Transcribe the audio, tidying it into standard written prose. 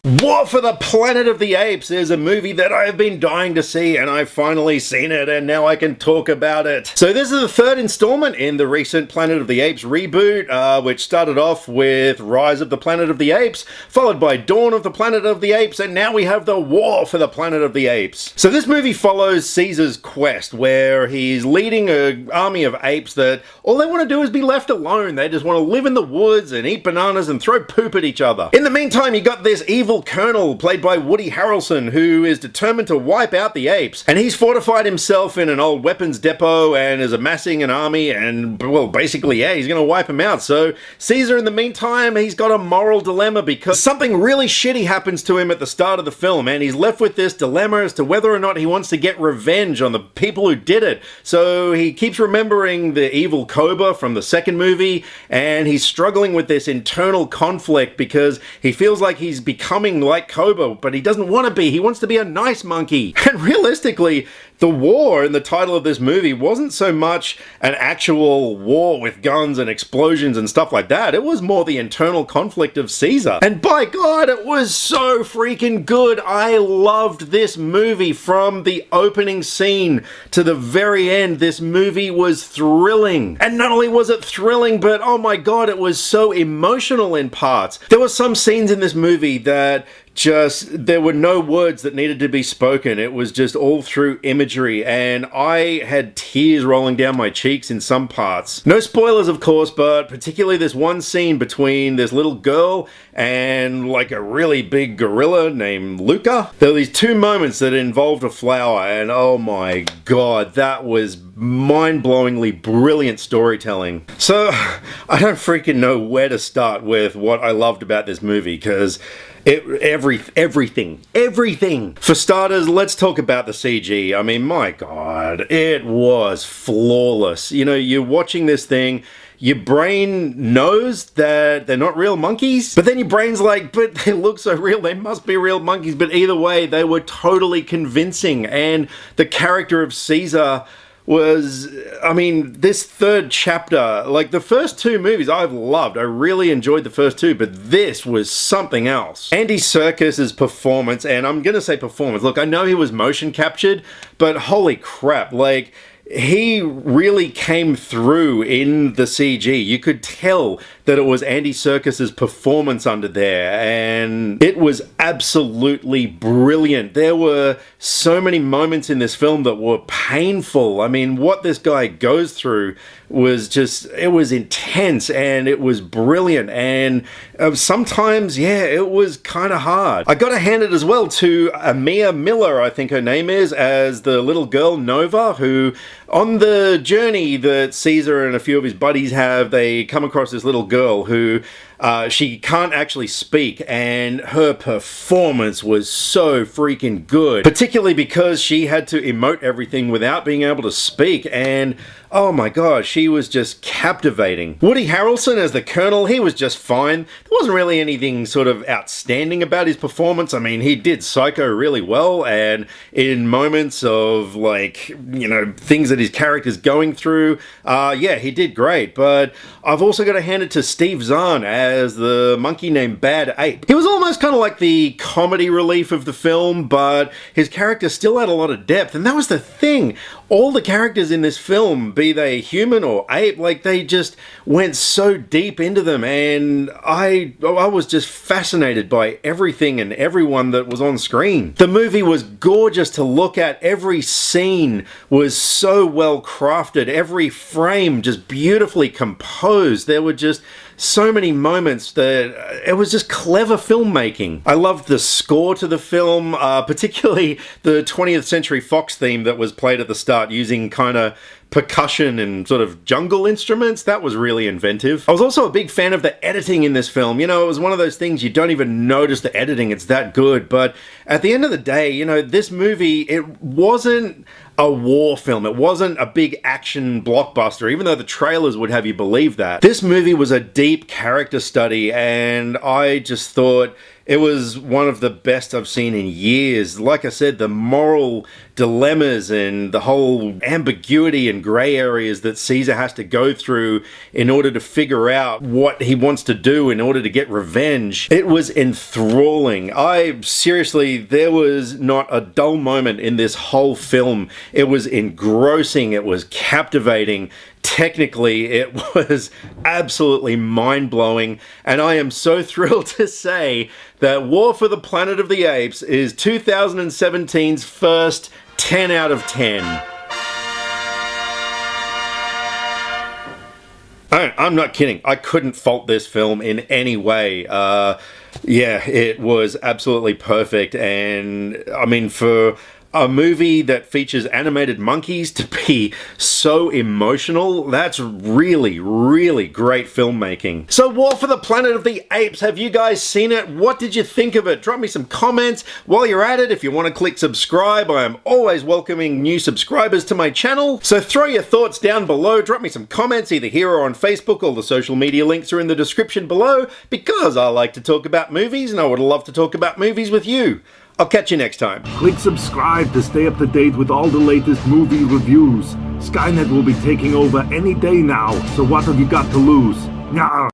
War for the Planet of the Apes is a movie that I've been dying to see, and I've finally seen it, and now I can talk about it. So this is the third installment in the recent Planet of the Apes reboot, which started off with Rise of the Planet of the Apes, followed by Dawn of the Planet of the Apes, and now we have the War for the Planet of the Apes. So this movie follows Caesar's quest, where he's leading an army of apes that all they want to do is be left alone. They just want to live in the woods and eat bananas and throw poop at each other. In the meantime, you got this evil colonel played by Woody Harrelson who is determined to wipe out the apes, and he's fortified himself in an old weapons depot and is amassing an army, and well, basically, yeah, he's gonna wipe them out. So Caesar, in the meantime, he's got a moral dilemma because something really shitty happens to him at the start of the film, and he's left with this dilemma as to whether or not he wants to get revenge on the people who did it. So he keeps remembering the evil Cobra from the second movie, and he's struggling with this internal conflict because he feels like he's becoming like Cobra, but he doesn't want to be. He wants to be a nice monkey. And realistically, the war in the title of this movie wasn't so much an actual war with guns and explosions and stuff like that. It was more the internal conflict of Caesar. And by God, it was so freaking good. I loved this movie from the opening scene to the very end. This movie was thrilling. And not only was it thrilling, but oh my God, it was so emotional in parts. There were some scenes in this movie that there were no words that needed to be spoken. It was just all through imagery, and I had tears rolling down my cheeks in some parts. No spoilers, of course, but particularly this one scene between this little girl and like a really big gorilla named Luca. There were these two moments that involved a flower, and oh my God, that was mind-blowingly brilliant storytelling. So I don't freaking know where to start with what I loved about this movie, because everything. For starters, let's talk about the CG. I mean, my God, it was flawless. You know, you're watching this thing, your brain knows that they're not real monkeys, but then your brain's like, but they look so real, they must be real monkeys. But either way, they were totally convincing, and the character of Caesar was, I mean, this third chapter, like the first two movies I've loved. I really enjoyed the first two, but this was something else. Andy Serkis's performance, and I'm gonna say performance, look, I know he was motion captured, but holy crap, like, he really came through in the CG. You could tell that it was Andy Serkis's performance under there, and it was absolutely brilliant. There were so many moments in this film that were painful. I mean, what this guy goes through was just, it was intense, and it was brilliant, and sometimes, yeah, it was kind of hard. I gotta hand it as well to Amia Miller, I think her name is, as the little girl Nova, who on the journey that Caesar and a few of his buddies have, they come across this little girl who she can't actually speak, and her performance was so freaking good, particularly because she had to emote everything without being able to speak, and oh my God, she was just captivating. Woody Harrelson as the Colonel, he was just fine. There wasn't really anything sort of outstanding about his performance. I mean, he did Psycho really well, and in moments of, like, you know, things that his character's going through, yeah, he did great. But I've also got to hand it to Steve Zahn as the monkey named Bad Ape. He was almost kind of like the comedy relief of the film, but his character still had a lot of depth, and that was the thing. All the characters in this film, be they human or ape, like, they just went so deep into them, and I was just fascinated by everything and everyone that was on screen. The movie was gorgeous to look at. Every scene was so well crafted. Every frame just beautifully composed. There were just so many moments that it was just clever filmmaking. I loved the score to the film, particularly the 20th Century Fox theme that was played at the start using kind of percussion and sort of jungle instruments. That was really inventive. I was also a big fan of the editing in this film. You know, it was one of those things you don't even notice the editing, it's that good. But at the end of the day, you know, this movie, it wasn't a war film. It wasn't a big action blockbuster, even though the trailers would have you believe that. This movie was a deep character study, and I just thought It was one of the best I've seen in years. Like I said, the moral dilemmas and the whole ambiguity and grey areas that Caesar has to go through in order to figure out what he wants to do in order to get revenge. It was enthralling. Seriously, there was not a dull moment in this whole film. It was engrossing, it was captivating. Technically, it was absolutely mind-blowing, and I am so thrilled to say that War for the Planet of the Apes is 2017's first 10 out of 10. I'm not kidding. I couldn't fault this film in any way. Yeah, it was absolutely perfect, and I mean, for a movie that features animated monkeys to be so emotional, that's really, really great filmmaking. So War for the Planet of the Apes, have you guys seen it? What did you think of it? Drop me some comments. While you're at it, if you want to click subscribe, I am always welcoming new subscribers to my channel. So throw your thoughts down below, drop me some comments either here or on Facebook. All the social media links are in the description below, because I like to talk about movies and I would love to talk about movies with you. I'll catch you next time. Click subscribe to stay up to date with all the latest movie reviews. Skynet will be taking over any day now, so what have you got to lose? Nyah.